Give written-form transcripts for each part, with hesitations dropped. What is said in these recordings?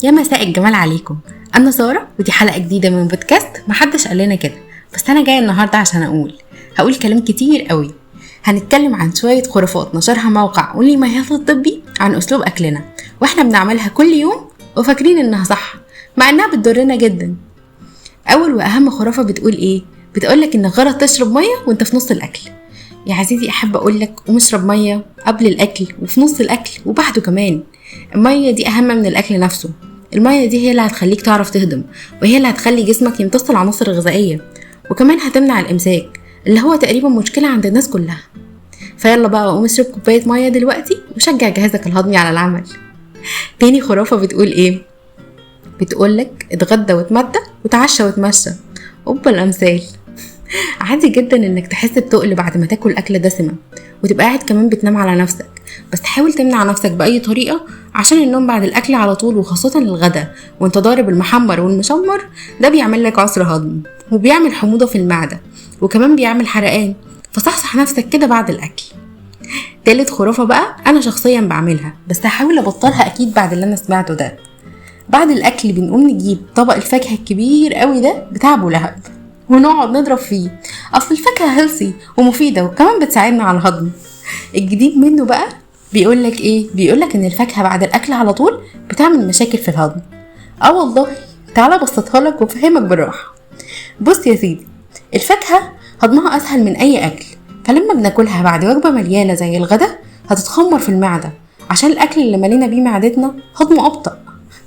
يا مساء الجمال عليكم. انا ساره ودي حلقه جديده من بودكاست محدش قال لنا كده، بس انا جايه النهارده عشان هقول كلام كتير قوي. هنتكلم عن شويه خرافات نشرها موقع قولي ما هي الطبي عن اسلوب اكلنا واحنا بنعملها كل يوم وفاكرين انها صح مع انها بتضرنا جدا. اول واهم خرافه بتقول ايه؟ بتقولك ان غلط تشرب ميه وانت في نص الاكل. يا عزيزي احب اقولك قوم اشرب ميه قبل الاكل وفي نص الاكل وبعده كمان. الميه دي اهم من الاكل نفسه. الميه دي هي اللي هتخليك تعرف تهضم، وهي اللي هتخلي جسمك يمتص العناصر الغذائيه، وكمان هتمنع الامساك اللي هو تقريبا مشكله عند الناس كلها. فيلا بقى قوم اشرب كوبايه ميه دلوقتي وشجع جهازك الهضمي على العمل. تاني خرافه بتقول ايه؟ بتقولك اتغدى واتمدى وتعشى واتمشى. اوبا الامثال. عادي جدا انك تحس بتقل بعد ما تاكل اكله دسمه وتبقى قاعد كمان بتنام على نفسك، بس حاول تمنع نفسك باي طريقه عشان النوم بعد الاكل على طول، وخاصه الغدا وانت ضارب المحمر والمشمر ده بيعمل لك عسر هضم وبيعمل حموضه في المعده وكمان بيعمل حرقان، فصحصح نفسك كده بعد الاكل. تالت خرافه بقى انا شخصيا بعملها بس هحاول ابطلها اكيد بعد اللي انا سمعته ده. بعد الاكل بنقوم نجيب طبق الفاكهه الكبير قوي ده بتاع ابو لهب ونقعد نضرب فيه، اصل الفاكهه هيلثي ومفيده وكمان بتساعدنا على الهضم. الجديد منه بقى بيقولك ايه؟ بيقولك ان الفاكهه بعد الاكل على طول بتعمل مشاكل في الهضم. والله تعالى بسطها لك وفهمك بالراحه. بص يا سيدي، الفاكهه هضمها اسهل من اي اكل، فلما بناكلها بعد وجبه مليانه زي الغدا هتتخمر في المعده عشان الاكل اللي ملينا بيه معدتنا هضمه ابطأ.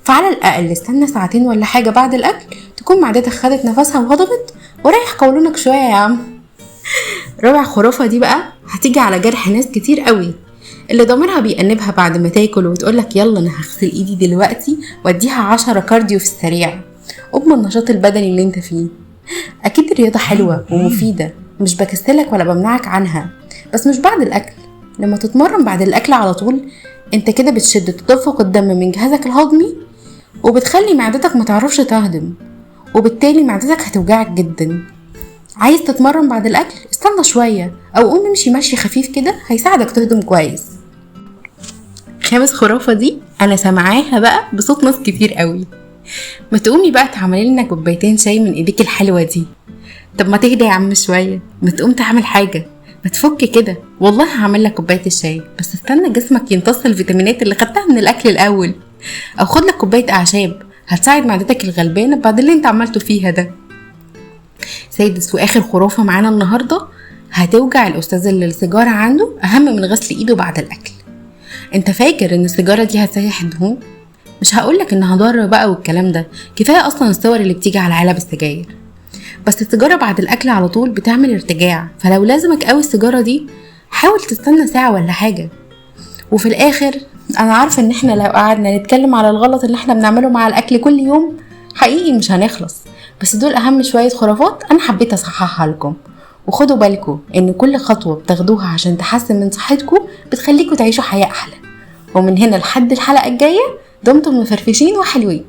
فعلى الاقل استنى ساعتين ولا حاجه بعد الاكل تكون معدتك خدت نفسها وهضمت، وريح قولونك شويه يا عم. رابع خرافه دي بقى هتيجي على جرح ناس كتير قوي، اللي ضميرها بيأنبها بعد ما تاكل وتقولك يلا انا هغسل ايدي دلوقتي واديها 10 كارديو في السريع. أم النشاط البدني اللي انت فيه. اكيد الرياضه حلوه ومفيده، مش بكسلك ولا بمنعك عنها، بس مش بعد الاكل. لما تتمرن بعد الاكل على طول انت كده بتشد تدفق الدم من جهازك الهضمي وبتخلي معدتك ما تعرفش تهضم، وبالتالي معدتك هتوجعك جدا. عايز تتمرن بعد الاكل؟ استنى شويه او قوم امشي مشي خفيف كده هيساعدك تهضم كويس. خامس خرافه دي انا سمعاها بقى بصوت ناس كتير قوي. ما تقومي بقى تعملي لنا كوبايتين شاي من ايديك الحلوه دي. طب ما تهدى يا عم شويه، ما تقوم تعمل حاجه، ما تفك كده. والله هعمل لك كوبايه الشاي بس استنى جسمك يمتص الفيتامينات اللي خدتها من الاكل الاول، او خد لك كوبايه اعشاب هتساعد معدتك الغلبانه بعد اللي انت عملته فيها ده. سادس واخر خرافه معانا النهارده هتوجع الاستاذ اللي السيجاره عنده اهم من غسل ايده بعد الاكل. انت فاكر ان السيجاره دي هتسيح الدهون؟ مش هقولك انها ضاره بقى والكلام ده، كفايه اصلا الصور اللي بتيجي على علب السجاير. بس السيجاره بعد الاكل على طول بتعمل ارتجاع، فلو لازمك قوي السيجاره دي حاول تستنى ساعه ولا حاجه. وفي الاخر انا عارفه ان احنا لو قعدنا نتكلم على الغلط اللي احنا بنعمله مع الاكل كل يوم حقيقي مش هنخلص، بس دول اهم شويه خرافات انا حبيت اصححها لكم. وخدوا بالكم ان كل خطوه بتاخدوها عشان تحسن من صحتكم بتخليكم تعيشوا حياه احلى. ومن هنا لحد الحلقه الجايه دمتم مفرفشين وحلوين.